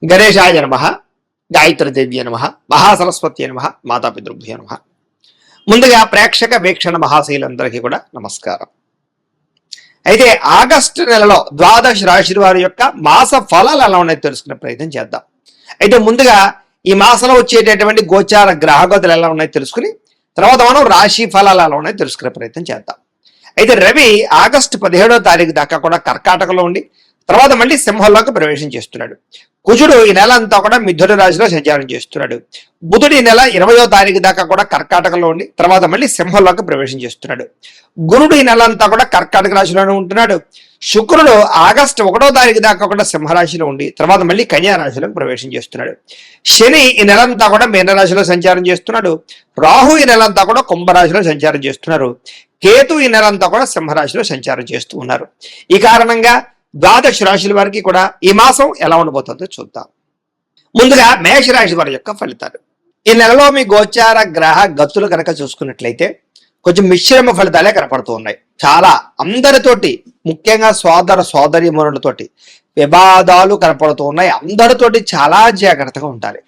గణేశాయ నమః, గాయత్రీదేవ్య నమః, మహాసరస్వత్యై నమః, మాతాపితృభ్యో నమః. ముందుగా ప్రేక్షక వీక్షణ మహాశీలందరికీ కూడా నమస్కారం. అయితే ఆగస్టు నెలలో ద్వాదశ రాశి వారి యొక్క మాస ఫలాలు ఎలా ఉన్నాయో తెలుసుకునే ప్రయత్నం చేద్దాం. అయితే ముందుగా ఈ మాసంలో వచ్చేటటువంటి గోచార గ్రహగతులు ఎలా ఉన్నాయో తెలుసుకుని తర్వాత మనం రాశి ఫలాలు ఎలా ఉన్నాయో తెలుసుకునే ప్రయత్నం చేద్దాం. అయితే రవి ఆగస్టు 17వ తారీఖు దాకా కూడా కర్కాటకలో ఉండి తర్వాత మళ్ళీ సింహంలోకి ప్రవేశం చేస్తున్నాడు. కుజుడు ఈ నెల అంతా కూడా మిథున రాశిలో సంచారం చేస్తున్నాడు. బుధుడు ఈ నెల 20వ తారీఖు దాకా కూడా కర్కాటకలో ఉండి తర్వాత మళ్ళీ సింహంలోకి ప్రవేశం చేస్తున్నాడు. గురుడు ఈ నెల అంతా కూడా కర్కాటక రాశిలోనే ఉంటున్నాడు. శుక్రుడు ఆగస్టు 1వ తారీఖు దాకా కూడా సింహరాశిలో ఉండి తర్వాత మళ్ళీ కన్యా రాశిలోకి ప్రవేశం చేస్తున్నాడు. శని ఈ నెలంతా కూడా మీనరాశిలో సంచారం చేస్తున్నాడు. రాహు ఈ నెలంతా కూడా కుంభరాశిలో సంచారం చేస్తున్నారు. కేతు ఈ నెలంతా కూడా సింహరాశిలో సంచారం చేస్తూ ఉన్నారు. ఈ కారణంగా ద్వాదశ రాశుల వారికి కూడా ఈ మాసం ఎలా ఉండబోతుందో చూద్దాం. ముందుగా మేషరాశి వారి యొక్క ఫలితాలు. ఈ నెలలో మీ గోచార గ్రహ గతులు కనుక చూసుకున్నట్లయితే కొంచెం మిశ్రమ ఫలితాలే కనపడుతూ ఉన్నాయి. చాలా అందరితోటి, ముఖ్యంగా సోదర సోదరీమణులతోటి వివాదాలు కనపడుతూ ఉన్నాయి. అందరితోటి చాలా జాగ్రత్తగా ఉండాలి.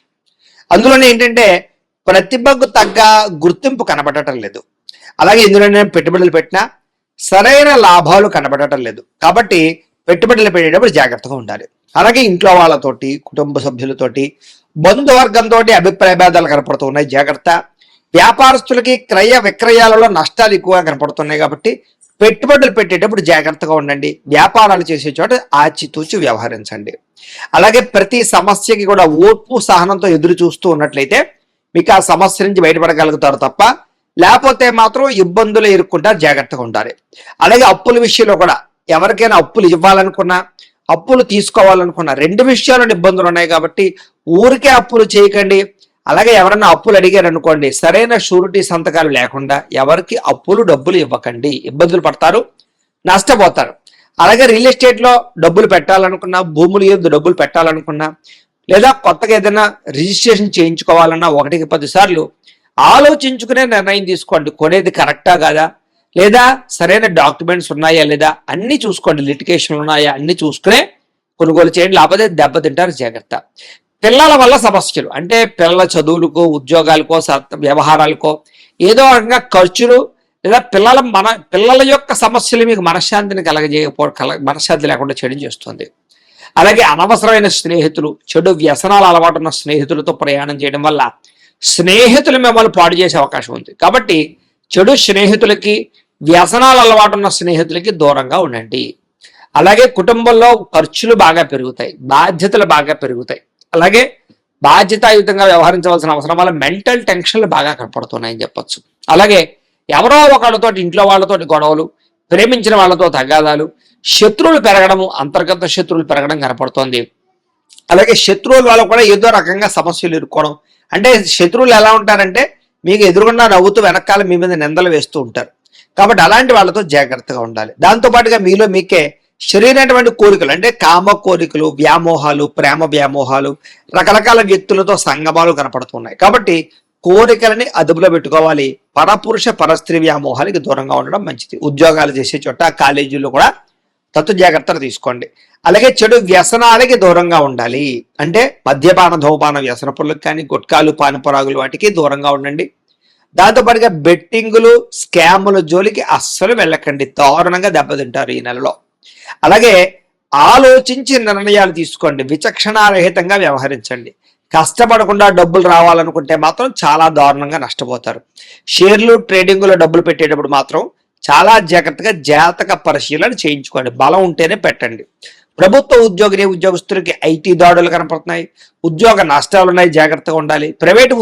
అందులోనే ఏంటంటే ప్రతిభకు తగ్గ గుర్తింపు కనబడటం లేదు. అలాగే ఇందులోనే పెట్టుబడులు పెట్టినా సరైన లాభాలు కనబడటం లేదు. కాబట్టి పెట్టుబడులు పెట్టేటప్పుడు జాగ్రత్తగా ఉండాలి. అలాగే ఇంట్లో వాళ్ళతోటి, కుటుంబ సభ్యులతోటి, బంధువర్గంతో అభిప్రాయ భేదాలు కనపడుతూ ఉన్నాయి. జాగ్రత్త. వ్యాపారస్తులకి క్రయ విక్రయాలలో నష్టాలు ఎక్కువగా కనపడుతున్నాయి. కాబట్టి పెట్టుబడులు పెట్టేటప్పుడు జాగ్రత్తగా ఉండండి. వ్యాపారాలు చేసే చోట ఆచితూచి వ్యవహరించండి. అలాగే ప్రతి సమస్యకి కూడా ఓర్పు సహనంతో ఎదురు చూస్తూ ఉన్నట్లయితే మీకు ఆ సమస్య నుంచి బయటపడగలుగుతారు తప్ప లేకపోతే మాత్రం ఇబ్బందులు ఎదుర్కొంటారు. జాగ్రత్తగా ఉండాలి. అలాగే అప్పుల విషయంలో కూడా ఎవరికైనా అప్పులు ఇవ్వాలనుకున్నా, అప్పులు తీసుకోవాలనుకున్నా రెండు విషయాల్లో ఇబ్బందులు ఉన్నాయి. కాబట్టి ఊరికే అప్పులు చేయకండి. అలాగే ఎవరన్నా అప్పులు అడిగారు అనుకోండి, సరైన షూరిటీ సంతకాలు లేకుండా ఎవరికి అప్పులు డబ్బులు ఇవ్వకండి. ఇబ్బందులు పడతారు, నష్టపోతారు. అలాగే రియల్ ఎస్టేట్ లో డబ్బులు పెట్టాలనుకున్నా, భూములు ఏదో డబ్బులు పెట్టాలనుకున్నా, లేదా కొత్తగా ఏదైనా రిజిస్ట్రేషన్ చేయించుకోవాలన్నా 1కి 10 సార్లు ఆలోచించుకునే నిర్ణయం తీసుకోండి. కొనేది కరెక్టా కాదా, లేదా సరైన డాక్యుమెంట్స్ ఉన్నాయా లేదా అన్ని చూసుకోండి. లిటిగేషన్లు ఉన్నాయా అన్ని చూసుకునే కొనుగోలు చేయండి. లేకపోతే దెబ్బతింటారు. జాగ్రత్త. పిల్లల వల్ల సమస్యలు, అంటే పిల్లల చదువులకో, ఉద్యోగాలకో, వ్యవహారాలకో ఏదో రకంగా ఖర్చులు, లేదా పిల్లల యొక్క సమస్యలు మీకు మనశ్శాంతిని మనశ్శాంతి లేకుండా చేయడం చేస్తుంది. అలాగే అనవసరమైన స్నేహితులు, చెడు వ్యసనాలు అలవాటున్న స్నేహితులతో ప్రయాణం చేయడం వల్ల స్నేహితులు మిమ్మల్ని పాడు చేసే అవకాశం ఉంది. కాబట్టి చెడు స్నేహితులకి, వ్యసనాలు అలవాటున్న స్నేహితులకి దూరంగా ఉండండి. అలాగే కుటుంబంలో ఖర్చులు బాగా పెరుగుతాయి, బాధ్యతలు బాగా పెరుగుతాయి. అలాగే బాధ్యతాయుతంగా వ్యవహరించవలసిన అవసరం వల్ల మెంటల్ టెన్షన్లు బాగా కనపడుతున్నాయని చెప్పొచ్చు. అలాగే ఎవరో ఒకళ్ళతో, ఇంట్లో వాళ్ళతోటి గొడవలు, ప్రేమించిన వాళ్ళతో తగాదాలు, శత్రువులు పెరగడము, అంతర్గత శత్రువులు పెరగడం కనపడుతోంది. అలాగే శత్రువుల వల్ల కూడా ఏదో రకంగా సమస్యలు ఎదుర్కోవడం. అంటే శత్రువులు ఎలా ఉంటారంటే మీకు ఎదురుగుండా నవ్వుతూ వెనకాల మీ మీద నిందలు వేస్తూ ఉంటారు. కాబట్టి అలాంటి వాళ్ళతో జాగ్రత్తగా ఉండాలి. దాంతోపాటుగా మీలో మీకే శరీరమైనటువంటి కోరికలు, అంటే కామ కోరికలు, వ్యామోహాలు, ప్రేమ వ్యామోహాలు, రకరకాల వ్యక్తులతో సంగమాలు కనపడుతున్నాయి. కాబట్టి కోరికలని అదుపులో పెట్టుకోవాలి. పరపురుష పరస్త్రీ వ్యామోహాలకి దూరంగా ఉండడం మంచిది. ఉద్యోగాలు చేసే చోట, కాలేజీల్లో కూడా తత్వ జాగ్రత్తలు తీసుకోండి. అలాగే చెడు వ్యసనాలకి దూరంగా ఉండాలి. అంటే మద్యపాన, ధూమపాన వ్యసన పనులకు కానీ, గుట్కాలు, పానపరాగులు వాటికి దూరంగా ఉండండి. దాంతోపాటుగా బెట్టింగులు, స్కాముల జోలికి అస్సలు వెళ్ళకండి. దారుణంగా దెబ్బతింటారు ఈ నెలలో. అలాగే ఆలోచించి నిర్ణయాలు తీసుకోండి. విచక్షణారహితంగా వ్యవహరించండి. కష్టపడకుండా డబ్బులు రావాలనుకుంటే మాత్రం చాలా దారుణంగా నష్టపోతారు. షేర్లు, ట్రేడింగ్లో డబ్బులు పెట్టేటప్పుడు మాత్రం చాలా జాగ్రత్తగా జాతక పరిశీలన చేయించుకోండి. బలం ఉంటేనే పెట్టండి. ప్రభుత్వ ఉద్యోగస్తులకి ఐటీ దాడులు కనపడుతున్నాయి, ఉద్యోగ నష్టాలు ఉన్నాయి. జాగ్రత్తగా ఉండాలి. ప్రైవేటు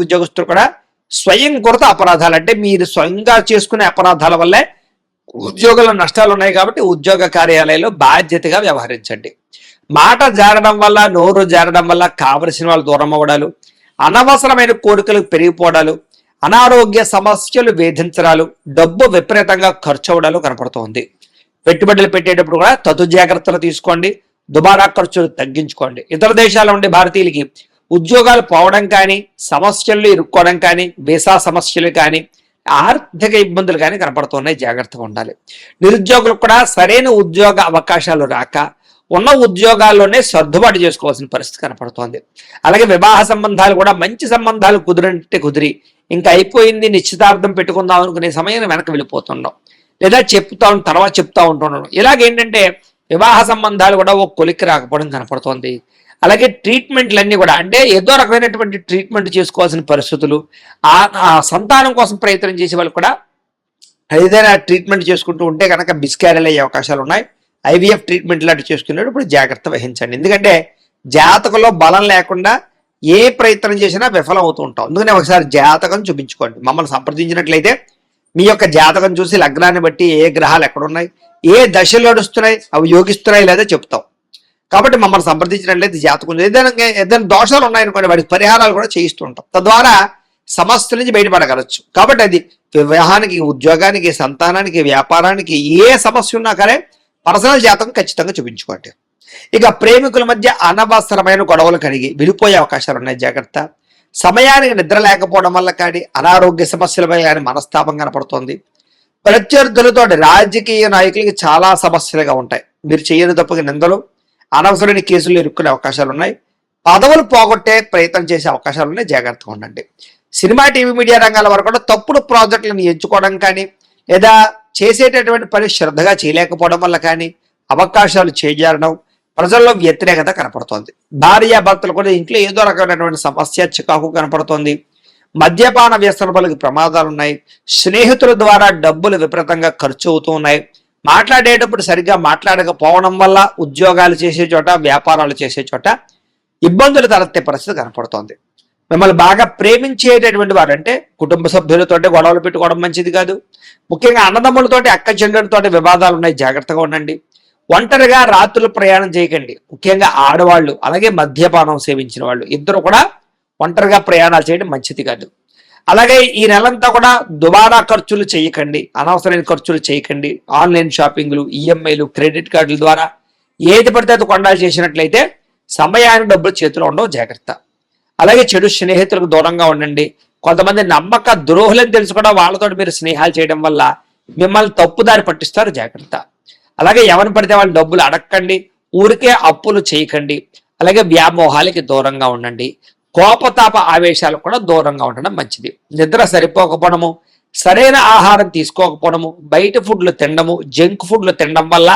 ఉద్యోగస్తులు కూడా స్వయంకృత అపరాధాలు, అంటే మీరు స్వయంగా చేసుకునే అపరాధాల వల్లే ఉద్యోగాల నష్టాలు ఉన్నాయి. కాబట్టి ఉద్యోగ కార్యాలయంలో బాధ్యతగా వ్యవహరించండి. మాట జారడం వల్ల, నోరు జారడం వల్ల కావలసిన వాళ్ళు దూరం అవ్వడాలు, అనవసరమైన కోరికలు పెరిగిపోవడాలు, అనారోగ్య సమస్యలు వేధించడాలు, డబ్బు విపరీతంగా ఖర్చు అవడాలు కనపడుతోంది. పెట్టుబడులు పెట్టేటప్పుడు కూడా తగు జాగ్రత్తలు తీసుకోండి. దుబారా ఖర్చులు తగ్గించుకోండి. ఇతర దేశాల ఉండే భారతీయులకి ఉద్యోగాలు పోవడం కానీ, సమస్యలు ఇరుక్కోవడం కానీ, వీసా సమస్యలు కానీ, ఆర్థిక ఇబ్బందులు కానీ కనపడుతున్నాయి. జాగ్రత్తగా ఉండాలి. నిరుద్యోగులకు కూడా సరైన ఉద్యోగ అవకాశాలు రాక, ఉన్న ఉద్యోగాల్లోనే సర్దుబాటు చేసుకోవాల్సిన పరిస్థితి కనపడుతోంది. అలాగే వివాహ సంబంధాలు కూడా మంచి సంబంధాలు కుదిరంటే కుదిరి ఇంకా అయిపోయింది నిశ్చితార్థం పెట్టుకుందాం అనుకునే సమయం వెనక్కి వెళ్ళిపోతున్నాం, లేదా తర్వాత చెప్తా ఉంటున్నాం. ఇలాగేంటంటే వివాహ సంబంధాలు కూడా ఒక కొలిక్కి రాకపోవడం కనపడుతోంది. అలాగే ట్రీట్మెంట్లన్నీ కూడా అంటే ఏదో రకమైనటువంటి ట్రీట్మెంట్ చేసుకోవాల్సిన పరిస్థితులు, ఆ సంతానం కోసం ప్రయత్నం చేసే వాళ్ళు కూడా ఏదైనా ట్రీట్మెంట్ చేసుకుంటూ ఉంటే కనుక మిస్క్యారేజ్ అయ్యే అవకాశాలు ఉన్నాయి. ఐవీఎఫ్ ట్రీట్మెంట్ లాంటి చేసుకునేటప్పుడు జాగ్రత్త వహించండి. ఎందుకంటే జాతకంలో బలం లేకుండా ఏ ప్రయత్నం చేసినా విఫలం అవుతూ ఉంటాం. అందుకనే ఒకసారి జాతకం చూపించుకోండి. మమ్మల్ని సంప్రదించినట్లయితే మీ యొక్క జాతకం చూసి లగ్నాన్ని బట్టి ఏ గ్రహాలు ఎక్కడున్నాయి, ఏ దశలు నడుస్తున్నాయి, అవి యోగిస్తున్నాయి లేదా చెప్తాం. కాబట్టి మమ్మల్ని సంప్రదించినట్లయితే జాతకం ఏదైనా దోషాలు ఉన్నాయనుకోండి వాటికి పరిహారాలు కూడా చేయిస్తూ ఉంటాం. తద్వారా సమస్యల నుంచి బయటపడగలచ్చు. కాబట్టి అది వివాహానికి, ఉద్యోగానికి, సంతానానికి, వ్యాపారానికి ఏ సమస్య ఉన్నా కానీ పర్సనల్ జాతకం ఖచ్చితంగా చూపించుకోండి. ఇక ప్రేమికుల మధ్య అనవసరమైన గొడవలు కలిగి విడిపోయే అవకాశాలు ఉన్నాయి, జాగ్రత్త. సమయానికి నిద్ర లేకపోవడం వల్ల కానీ అనారోగ్య సమస్యలపై కానీ మనస్తాపం కనపడుతోంది. ప్రత్యర్థులతో రాజకీయ నాయకులకి చాలా సమస్యలుగా ఉంటాయి. మీరు చేయని తప్పుగా నిందలు, అనవసరమైన కేసులు ఇరుక్కునే అవకాశాలు ఉన్నాయి. పదవులు పోగొట్టే ప్రయత్నం చేసే అవకాశాలు ఉన్నాయి, జాగ్రత్తగా ఉండండి. సినిమా, టీవీ, మీడియా రంగాల వరకు కూడా తప్పుడు ప్రాజెక్టులను ఎంచుకోవడం కానీ లేదా చేసేటటువంటి పని శ్రద్ధగా చేయలేకపోవడం వల్ల కానీ అవకాశాలు చేజారడం, ప్రజల్లో వ్యతిరేకత కనపడుతోంది. భార్యాభర్తలు కూడా ఇంట్లో ఏదో రకమైనటువంటి సమస్య, చికాకు కనపడుతోంది. మద్యపాన వ్యసనాలకు ప్రమాదాలు ఉన్నాయి. స్నేహితుల ద్వారా డబ్బులు విపరీతంగా ఖర్చు అవుతూ ఉన్నాయి. మాట్లాడేటప్పుడు సరిగ్గా మాట్లాడకపోవడం వల్ల ఉద్యోగాలు చేసే చోట, వ్యాపారాలు చేసే చోట ఇబ్బందులు తలెత్తే పరిస్థితి కనపడుతోంది. మిమ్మల్ని బాగా ప్రేమించేటటువంటి వారు అంటే కుటుంబ సభ్యులతో గొడవలు పెట్టుకోవడం మంచిది కాదు. ముఖ్యంగా అన్నదమ్ములతోటి, అక్క చెల్లెలతోటి వివాదాలు ఉన్నాయి, జాగ్రత్తగా ఉండండి. ఒంటరిగా రాత్రులు ప్రయాణం చేయకండి. ముఖ్యంగా ఆడవాళ్ళు, అలాగే మద్యపానం సేవించిన వాళ్ళు ఇద్దరు కూడా ఒంటరిగా ప్రయాణాలు చేయడం మంచిది కాదు. అలాగే ఈ నెలంతా కూడా దుబారా ఖర్చులు చేయకండి, అనవసరమైన ఖర్చులు చేయకండి. ఆన్లైన్ షాపింగ్లు, ఈఎంఐలు, క్రెడిట్ కార్డుల ద్వారా ఏది పడితే అది కొనాలి చేసినట్లయితే సమయానికి డబ్బులు చేతిలో ఉండవు, జాగ్రత్త. అలాగే చెడు స్నేహితులకు దూరంగా ఉండండి. కొంతమంది నమ్మక ద్రోహులని తెలుసు కూడా వాళ్ళతో మీరు స్నేహాలు చేయడం వల్ల మిమ్మల్ని తప్పుదారి పట్టిస్తారు, జాగ్రత్త. అలాగే ఎవరిని పడితే వాళ్ళు డబ్బులు అడగండి, ఊరికే అప్పులు చేయకండి. అలాగే వ్యామోహాలకి దూరంగా ఉండండి. కోపతాప ఆవేశాలకు కూడా దూరంగా ఉండడం మంచిది. నిద్ర సరిపోకపోవడము, సరైన ఆహారం తీసుకోకపోవడము, బయట ఫుడ్లు తినడము, జంక్ ఫుడ్లు తినడం వల్ల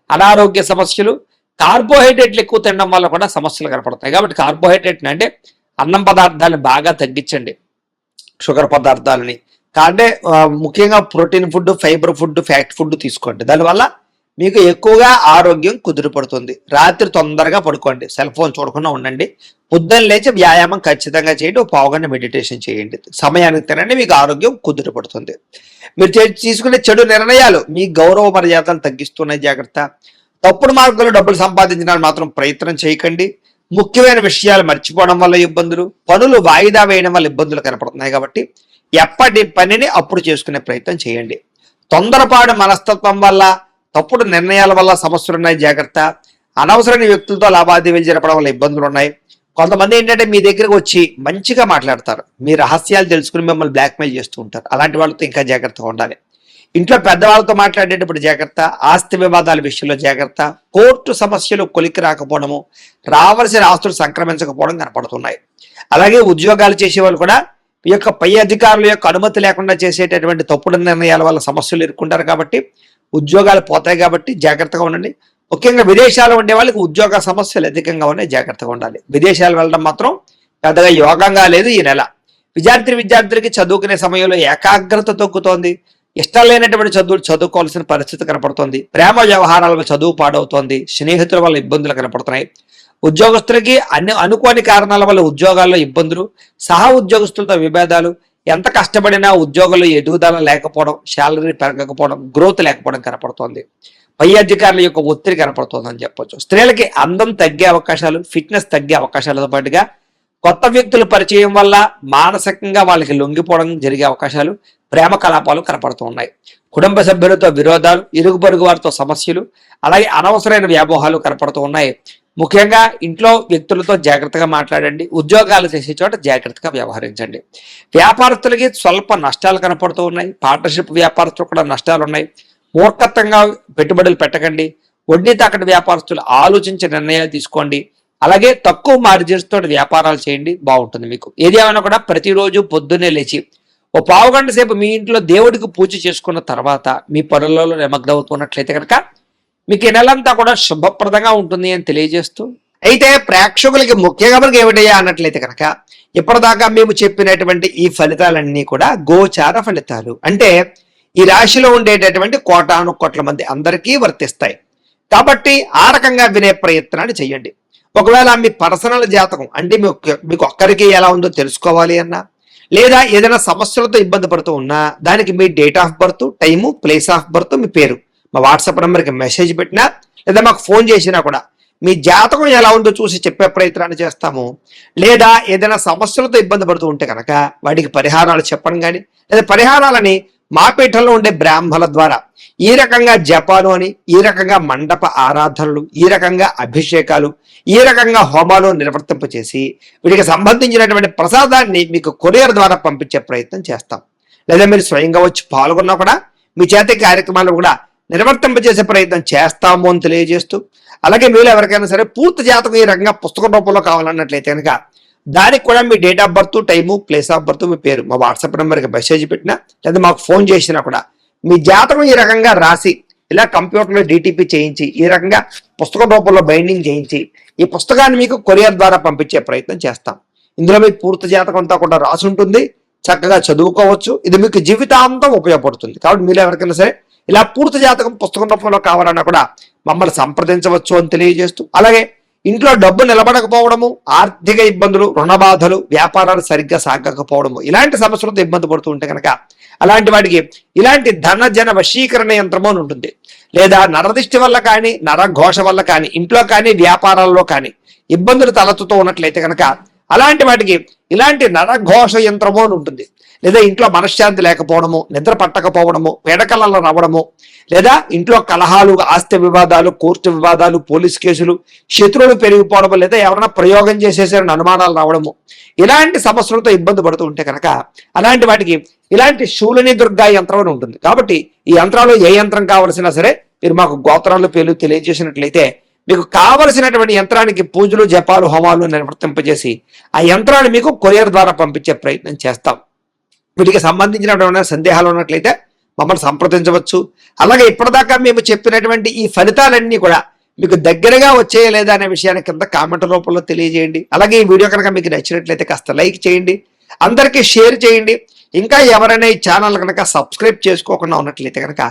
అనారోగ్య సమస్యలు, కార్బోహైడ్రేట్లు ఎక్కువ తినడం వల్ల కూడా సమస్యలు కనపడతాయి. కాబట్టి కార్బోహైడ్రేట్ అంటే అన్నం పదార్థాలను బాగా తగ్గించండి, షుగర్ పదార్థాలని. అంటే ముఖ్యంగా protein food, fibre food, fat food తీసుకోండి. దానివల్ల మీకు ఎక్కువగా ఆరోగ్యం కుదిరిపడుతుంది. రాత్రి తొందరగా పడుకోండి, సెల్ ఫోన్ చూడకుండా ఉండండి. పొద్దున్న లేచి వ్యాయామం ఖచ్చితంగా చేయండి, ఒక పావుగంట మెడిటేషన్ చేయండి. సమయానికి తినండి, మీకు ఆరోగ్యం కుదిరిపడుతుంది. మీరు తీసుకునే చెడు నిర్ణయాలు మీ గౌరవ మర్యాదలు తగ్గిస్తున్నాయి, జాగ్రత్త. తప్పుడు మార్గంలో డబ్బులు సంపాదించడానికి మాత్రం ప్రయత్నం చేయకండి. ముఖ్యమైన విషయాలు మర్చిపోవడం వల్ల ఇబ్బందులు, పనులు వాయిదా వేయడం వల్ల ఇబ్బందులు కనపడుతున్నాయి. కాబట్టి ఎప్పటి పనిని అప్పుడు చేసుకునే ప్రయత్నం చేయండి. తొందరపాటు మనస్తత్వం వల్ల, తప్పుడు నిర్ణయాల వల్ల సమస్యలు ఉన్నాయి, జాగ్రత్త. అనవసరమైన వ్యక్తులతో లావాదేవీలు జరపడం వల్ల ఇబ్బందులు ఉన్నాయి. కొంతమంది ఏంటంటే మీ దగ్గరకు వచ్చి మంచిగా మాట్లాడతారు, మీ రహస్యాలు తెలుసుకుని మిమ్మల్ని బ్లాక్మెయిల్ చేస్తూ ఉంటారు. అలాంటి వాళ్ళతో ఇంకా జాగ్రత్తగా ఉండాలి. ఇంట్లో పెద్దవాళ్ళతో మాట్లాడేటప్పుడు జాగ్రత్త. ఆస్తి వివాదాల విషయంలో జాగ్రత్త. కోర్టు సమస్యలు కొలిక్కి రాకపోవడము, రావాల్సిన ఆస్తులు సంక్రమించకపోవడం కనపడుతున్నాయి. అలాగే ఉద్యోగాలు చేసే వాళ్ళు కూడా ఈ యొక్క పై అధికారుల యొక్క అనుమతి లేకుండా చేసేటటువంటి తప్పుడు నిర్ణయాల వల్ల సమస్యలు ఎదుర్కొంటారు. కాబట్టి ఉద్యోగాలు పోతాయి, కాబట్టి జాగ్రత్తగా ఉండండి. ముఖ్యంగా విదేశాలు ఉండే వాళ్ళకి ఉద్యోగ సమస్యలు అధికంగా ఉన్నాయి, జాగ్రత్తగా ఉండాలి. విదేశాలు వెళ్ళడం మాత్రం పెద్దగా యోగంగా లేదు ఈ నెల. విద్యార్థులకి చదువుకునే సమయంలో ఏకాగ్రత తగ్గుతోంది. ఇష్టం లేనటువంటి చదువుకోవాల్సిన పరిస్థితి కనపడుతోంది. ప్రేమ వ్యవహారాల చదువు పాడవుతోంది. స్నేహితుల వల్ల ఇబ్బందులు కనపడుతున్నాయి. ఉద్యోగస్తులకి అనుకోని కారణాల వల్ల ఉద్యోగాల్లో ఇబ్బందులు, సహా ఉద్యోగస్తులతో విభేదాలు, ఎంత కష్టపడినా ఉద్యోగంలో ఎదుగుదల లేకపోవడం, శాలరీ పెరగకపోవడం, గ్రోత్ లేకపోవడం కనపడుతోంది. పై అధికారుల యొక్క ఒత్తిడి కనపడుతోందని చెప్పొచ్చు. స్త్రీలకి అందం తగ్గే అవకాశాలు, ఫిట్నెస్ తగ్గే అవకాశాలతో పాటుగా కొత్త వ్యక్తుల పరిచయం వల్ల మానసికంగా వాళ్ళకి లొంగిపోవడం జరిగే అవకాశాలు, ప్రేమ కలాపాలు కనపడుతూ ఉన్నాయి. కుటుంబ సభ్యులతో విరోధాలు, ఇరుగు పొరుగు వారితో సమస్యలు, అలాగే అనవసరమైన వ్యామోహాలు కనపడుతూ ఉన్నాయి. ముఖ్యంగా ఇంట్లో వ్యక్తులతో జాగ్రత్తగా మాట్లాడండి. ఉద్యోగాలు చేసే చోట జాగ్రత్తగా వ్యవహరించండి. వ్యాపారస్తులకి స్వల్ప నష్టాలు కనపడుతూ ఉన్నాయి. పార్ట్నర్షిప్ వ్యాపారస్తులు కూడా నష్టాలు ఉన్నాయి. మూర్ఖత్వంగా పెట్టుబడులు పెట్టకండి. వడ్డీ తాకట్టు వ్యాపారస్తులు ఆలోచించి నిర్ణయాలు తీసుకోండి. అలాగే తక్కువ మార్జిన్స్ తోటి వ్యాపారాలు చేయండి, బాగుంటుంది మీకు. ఏది ఏమైనా కూడా ప్రతిరోజు పొద్దున్నే లేచి ఓ పావు గంట సేపు మీ ఇంట్లో దేవుడికి పూజ చేసుకున్న తర్వాత మీ పనులలో నిమగ్నమవుతున్నట్లయితే కనుక మీకు ఈ నెలంతా కూడా శుభప్రదంగా ఉంటుంది అని తెలియజేస్తూ, అయితే ప్రేక్షకులకి ముఖ్యంగా మనకి ఏమిటయ్యా అన్నట్లయితే కనుక ఇప్పటిదాకా మేము చెప్పినటువంటి ఈ ఫలితాలన్నీ కూడా గోచార ఫలితాలు. అంటే ఈ రాశిలో ఉండేటటువంటి కోటాను కోట్ల మంది అందరికీ వర్తిస్తాయి. కాబట్టి ఆ రకంగా వినే ప్రయత్నాన్ని చేయండి. ఒకవేళ మీ పర్సనల్ జాతకం అంటే మీకు ఒక్కరికి ఎలా ఉందో తెలుసుకోవాలి అన్నా, లేదా ఏదైనా సమస్యలతో ఇబ్బంది పడుతూ ఉన్నా దానికి మీ date of birth, time, place of birth, మీ పేరు మా వాట్సాప్ నెంబర్కి మెసేజ్ పెట్టినా లేదా మాకు ఫోన్ చేసినా కూడా మీ జాతకం ఎలా ఉందో చూసి చెప్పే ప్రయత్నాన్ని చేస్తాము. లేదా ఏదైనా సమస్యలతో ఇబ్బంది పడుతూ ఉంటే కనుక వాటికి పరిహారాలు చెప్పడం కానీ, లేదా పరిహారాలని మా పీఠంలో ఉండే బ్రాహ్మణుల ద్వారా ఈ రకంగా జపాలు అని, ఈ రకంగా మండప ఆరాధనలు, ఈ రకంగా అభిషేకాలు, ఈ రకంగా హోమాలు నిర్వర్తింపచేసి వీటికి సంబంధించినటువంటి ప్రసాదాన్ని మీకు కొరియర్ ద్వారా పంపించే ప్రయత్నం చేస్తాం. లేదా మీరు స్వయంగా వచ్చి పాల్గొన్నా కూడా మీ చేతి కార్యక్రమాలు కూడా నిర్వర్తింపజేసే ప్రయత్నం చేస్తాము అని తెలియజేస్తూ, అలాగే మీరు ఎవరికైనా సరే పూర్తి జాతకం ఈ రకంగా పుస్తక రూపంలో కావాలన్నట్లయితే కనుక దానికి కూడా మీ date of birth, time, place of birth, మీ పేరు మా వాట్సాప్ నెంబర్కి మెసేజ్ పెట్టినా లేదా మాకు ఫోన్ చేసినా కూడా మీ జాతకం ఈ రకంగా రాసి ఇలా కంప్యూటర్లో డిటిపి చేయించి ఈ రకంగా పుస్తక రూపంలో బైండింగ్ చేయించి ఈ పుస్తకాన్ని మీకు కొరియర్ ద్వారా పంపించే ప్రయత్నం చేస్తాం. ఇందులో మీ పూర్తి జాతకం అంతా కూడా రాసి ఉంటుంది, చక్కగా చదువుకోవచ్చు. ఇది మీకు జీవితాంతం ఉపయోగపడుతుంది. కాబట్టి మీరు ఎవరికైనా సరే ఇలా పూర్తి జాతకం పుస్తకం రూపంలో కావాలన్నా కూడా మమ్మల్ని సంప్రదించవచ్చు అని తెలియజేస్తూ, అలాగే ఇంట్లో డబ్బు నిలబడకపోవడము, ఆర్థిక ఇబ్బందులు, రుణ బాధలు, వ్యాపారాలు సరిగ్గా సాగకపోవడము, ఇలాంటి సమస్యలతో ఇబ్బంది పడుతూ ఉంటే కనుక అలాంటి వాటికి ఇలాంటి ధనజన వశీకరణ యంత్రము అని ఉంటుంది. లేదా నరదిష్టి వల్ల కానీ, నరఘోష వల్ల కానీ, ఇంట్లో కానీ వ్యాపారాల్లో కానీ ఇబ్బందులు తలెత్తుతూ ఉన్నట్లయితే కనుక అలాంటి వాటికి ఇలాంటి నరఘోష యంత్రము అని ఉంటుంది. లేదా ఇంట్లో మనశ్శాంతి లేకపోవడము, నిద్ర పట్టకపోవడము, పీడకలలో రావడము, లేదా ఇంట్లో కలహాలు, ఆస్తి వివాదాలు, కోర్టు వివాదాలు, పోలీస్ కేసులు, శత్రువులు పెరిగిపోవడము, లేదా ఎవరైనా ప్రయోగం చేసేసారని అనుమానాలు రావడము, ఇలాంటి సమస్యలతో ఇబ్బంది పడుతూ ఉంటే కనుక అలాంటి వాటికి ఇలాంటి శూలిని దుర్గా యంత్రం అని ఉంటుంది. కాబట్టి ఈ యంత్రాలు ఏ యంత్రం కావలసినా సరే మీరు మాకు గోత్రాలు పేర్లు తెలియజేసినట్లయితే మీకు కావలసినటువంటి యంత్రానికి పూజలు, జపాలు, హోమాలు నిర్వర్తింపజేసి ఆ యంత్రాన్ని మీకు కొరియర్ ద్వారా పంపించే ప్రయత్నం చేస్తాం. వీటికి సంబంధించినటువంటి సందేహాలు ఉన్నట్లయితే మమ్మల్ని సంప్రదించవచ్చు. అలాగే ఇప్పటిదాకా మేము చెప్పినటువంటి ఈ ఫలితాలన్నీ కూడా మీకు దగ్గరగా వచ్చేయా లేదా అనే విషయాన్ని కింద కామెంట్ రూపంలో తెలియజేయండి. అలాగే ఈ వీడియో కనుక మీకు నచ్చినట్లయితే కాస్త లైక్ చేయండి, అందరికీ షేర్ చేయండి. ఇంకా ఎవరైనా ఈ ఛానల్ కనుక సబ్స్క్రైబ్ చేసుకోకుండా ఉన్నట్లయితే కనుక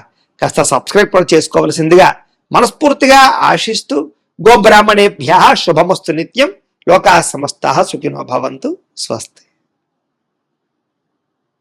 కాస్త సబ్స్క్రైబ్ కూడా చేసుకోవాల్సిందిగా మనస్ఫూర్తిగా ఆశిస్తూ, గోబ్రాహ్మణేభ్యః శుభమస్తు నిత్యం, లోకాః సమస్తాః సుఖినో భవంతు, స్వస్తి.